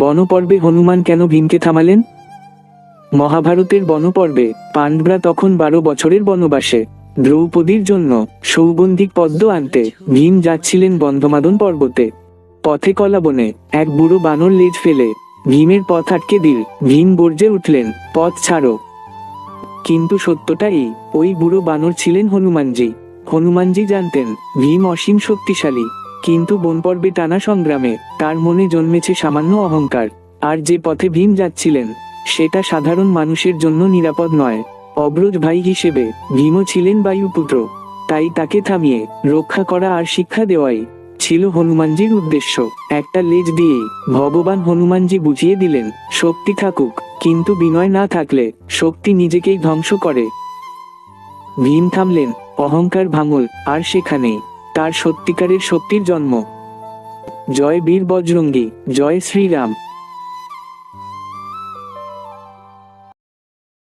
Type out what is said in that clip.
বনপর্বে হনুমান কেন ভীমকে থামালেন? মহাভারতের বনপর্বে পাণ্ডবরা তখন 12 বছরের বনবাসে। দ্রৌপদীর জন্য সৌগন্ধিক পদ্ম আনতে ভীম যাচ্ছিলেন বন্ধমাদন পর্বতে। পথে কলাবনে এক বুড়ো বানর লেজ ফেলে ভীমের পথ আটকে দিল। ভীম গর্জে উঠলেন, পথ ছাড়ো। কিন্তু সত্যটা এই, ওই বুড়ো বানর ছিলেন হনুমানজি। হনুমানজি জানতেন ভীম অসীম শক্তিশালী, কিন্তু বনপর্বে টানা সংগ্রামে তার মনে জন্মেছে সামান্য অহংকার। আর যে পথে ভীম যাচ্ছিলেন সেটা সাধারণ মানুষের জন্য নিরাপদ নয়। অগ্রজ ভাই হিসেবে ভীমও ছিলেন বায়ুপুত্র, তাই তাকে থামিয়ে রক্ষা করা আর শিক্ষা দেওয়াই ছিল হনুমানজির উদ্দেশ্য। একটা লেজ দিয়ে ভগবান হনুমানজি বুঝিয়ে দিলেন, শক্তি থাকুক, কিন্তু বিনয় না থাকলে শক্তি নিজেকেই ধ্বংস করে। ভীম থামলেন, অহংকার ভাঙল, আর সেখানেই তার সত্যিকারের শক্তির জন্ম। জয় বীর বজরঙ্গী, জয় শ্রীরাম।